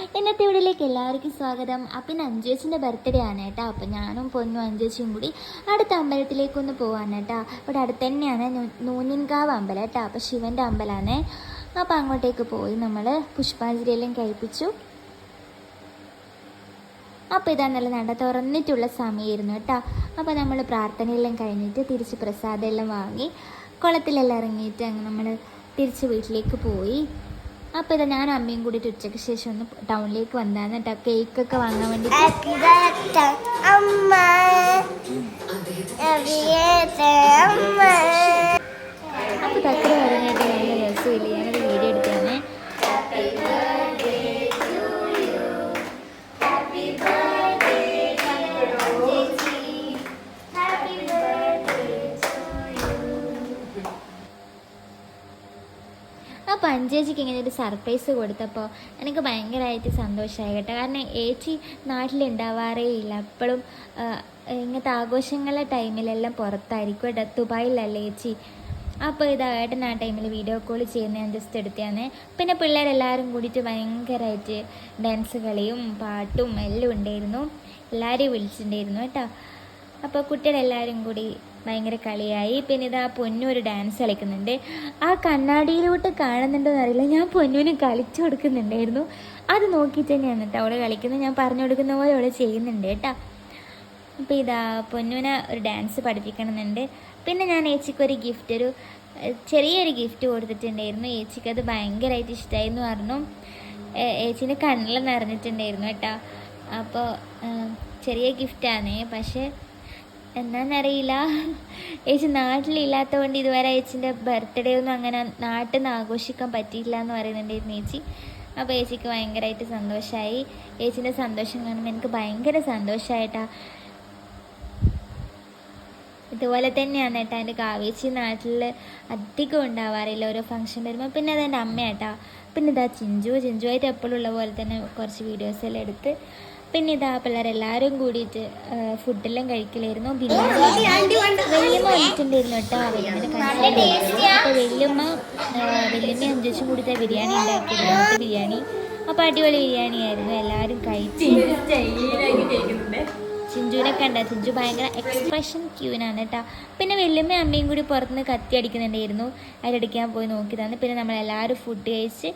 ഇന്നത്തെ വീഡിയോയിലേക്ക് എല്ലാവർക്കും സ്വാഗതം. അപ്പം ഇന്ന് അഞ്ചേച്ചിൻ്റെ ബർത്ത്ഡേ ആണ് കേട്ടോ. അപ്പം ഞാനും പൊന്നും അഞ്ചേച്ചിയും കൂടി അടുത്ത അമ്പലത്തിലേക്കൊന്ന് പോവാണ് കേട്ടോ. ഇവിടെ അടുത്ത് തന്നെയാണ് നൂനിൻകാവ് അമ്പലം കേട്ടോ. അപ്പം ശിവൻ്റെ അമ്പലമാണ്. അപ്പം അങ്ങോട്ടേക്ക് പോയി നമ്മൾ പുഷ്പാഞ്ജലിയെല്ലാം കഴിപ്പിച്ചു. അപ്പോൾ ഇതാ നല്ല നട തുറന്നിട്ടുള്ള സമയമായിരുന്നു കേട്ടോ. അപ്പോൾ നമ്മൾ പ്രാർത്ഥനയെല്ലാം കഴിഞ്ഞിട്ട് തിരിച്ച് പ്രസാദമെല്ലാം വാങ്ങി കുളത്തിലെല്ലാം ഇറങ്ങിയിട്ട് അങ്ങ് നമ്മൾ തിരിച്ച് വീട്ടിലേക്ക് പോയി. അപ്പോൾ ഇതാ ഞാനും അമ്മയും കൂടിയിട്ട് ഉച്ചയ്ക്ക് ശേഷം ഒന്ന് ടൗണിലേക്ക് വന്നതാണ് കേട്ടോ, കേക്കൊക്കെ വാങ്ങാൻ വേണ്ടിയിട്ട്. അപ്പോൾ തക്കര പറഞ്ഞായിട്ട് നല്ല രസമില്ല, ഞാനൊരു വീഡിയോ എടുത്താണ്. അപ്പോൾ അഞ്ചേച്ചിക്ക് ഇങ്ങനെ ഒരു സർപ്രൈസ് കൊടുത്തപ്പോൾ എനിക്ക് ഭയങ്കരമായിട്ട് സന്തോഷമായി കേട്ടോ. കാരണം ഏച്ചി നാട്ടിലുണ്ടാവാറേ ഇല്ല, എപ്പോഴും ഇങ്ങനത്തെ ആഘോഷങ്ങളുടെ ടൈമിലെല്ലാം പുറത്തായിരിക്കും കേട്ടോ, ദുബായിലല്ലേ ഏച്ചി. അപ്പോൾ ഇതാ ഏട്ടൻ ആ ടൈമിൽ വീഡിയോ കോൾ ചെയ്യുന്ന ഞാൻ ജസ്റ്റ് എടുത്തതാണ്. പിന്നെ പിള്ളേരെല്ലാവരും കൂടിയിട്ട് ഭയങ്കരമായിട്ട് ഡാൻസ് കളിയും പാട്ടും എല്ലാം ഉണ്ടായിരുന്നു, എല്ലാവരെയും വിളിച്ചിട്ടുണ്ടായിരുന്നു കേട്ടോ. അപ്പോൾ കുട്ടികളെല്ലാവരും കൂടി ഭയങ്കര കളിയായി. പിന്നെ ഇതാ പൊന്നു ഒരു ഡാൻസ് കളിക്കുന്നുണ്ട്, ആ കണ്ണാടിയിലോട്ട് കാണുന്നുണ്ടോ എന്നറിയില്ല, ഞാൻ പൊന്നുവിന് കളിച്ചു കൊടുക്കുന്നുണ്ടായിരുന്നു. അത് നോക്കിയിട്ട് തന്നെയാണ് കേട്ടോ അവൾ കളിക്കുന്നത്, ഞാൻ പറഞ്ഞു കൊടുക്കുന്ന പോലെ അവൾ ചെയ്യുന്നുണ്ട് കേട്ടോ. അപ്പോൾ ഇതാ പൊന്നുവിനെ ഒരു ഡാൻസ് പഠിപ്പിക്കണമെന്നുണ്ട്. പിന്നെ ഞാൻ ഏച്ചിക്കൊരു ഗിഫ്റ്റ്, ഒരു ചെറിയൊരു ഗിഫ്റ്റ് കൊടുത്തിട്ടുണ്ടായിരുന്നു. ഏച്ചിക്കത് ഭയങ്കരമായിട്ട് ഇഷ്ടമായിരുന്നു പറഞ്ഞു. ഏച്ചിൻ്റെ കണ്ണെല്ലാം നിറഞ്ഞിട്ടുണ്ടായിരുന്നു കേട്ടോ. അപ്പോൾ ചെറിയ ഗിഫ്റ്റാണ്, പക്ഷേ എന്താണെന്നറിയില്ല, ഏച്ചി നാട്ടിലില്ലാത്തതുകൊണ്ട് ഇതുവരെ ഏച്ചിൻ്റെ ബർത്ത്ഡേ ഒന്നും അങ്ങനെ നാട്ടിൽ നിന്ന് ആഘോഷിക്കാൻ പറ്റിയില്ല എന്ന് പറയുന്നുണ്ടായിരുന്നു ഏച്ചി. അപ്പോൾ ഏച്ചിക്ക് ഭയങ്കരമായിട്ട് സന്തോഷമായി. ഏച്ചിൻ്റെ സന്തോഷം കാണുമ്പോൾ എനിക്ക് ഭയങ്കര സന്തോഷമായിട്ടാ. ഇതുപോലെ തന്നെയാണ് കേട്ടോ എൻ്റെ കാവേച്ചി നാട്ടിൽ അധികം ഉണ്ടാവാറില്ല ഓരോ ഫംഗ്ഷൻ വരുമ്പോൾ. പിന്നെ അതെൻ്റെ അമ്മയാട്ടാ. പിന്നെ ഇതാ ചിഞ്ചുവായിട്ട് എപ്പോഴും ഉള്ള പോലെ തന്നെ കുറച്ച് വീഡിയോസെല്ലാം എടുത്ത്. പിന്നെ ഇതാ പിള്ളേരെല്ലാവരും കൂടിയിട്ട് ഫുഡെല്ലാം കഴിക്കലായിരുന്നു. ബിരിയാണി വല്യമ്മ വന്നിട്ടുണ്ടായിരുന്നു കേട്ടോ, വല്യമ്മൻ്റെ കൺസേൺ. അപ്പോൾ വല്യമ്മ അഞ്ചും കൂടിയിട്ട് ബിരിയാണി ഉണ്ടാക്കിയിരുന്നു, ബിരിയാണി. അപ്പോൾ അടിപൊളി ബിരിയാണിയായിരുന്നു, എല്ലാവരും കഴിച്ച്. ചിഞ്ചുവിനെ കണ്ട, ചിഞ്ചു ഭയങ്കര എക്സ്പ്രഷൻ ക്യൂനാണ് കേട്ടോ. പിന്നെ വല്യമ്മയും അമ്മയും കൂടി പുറത്തുനിന്ന് കത്തി അടിക്കുന്നുണ്ടായിരുന്നു, അതിലടിക്കാൻ പോയി നോക്കിയതാണ്. പിന്നെ നമ്മളെല്ലാവരും ഫുഡ് കഴിച്ച്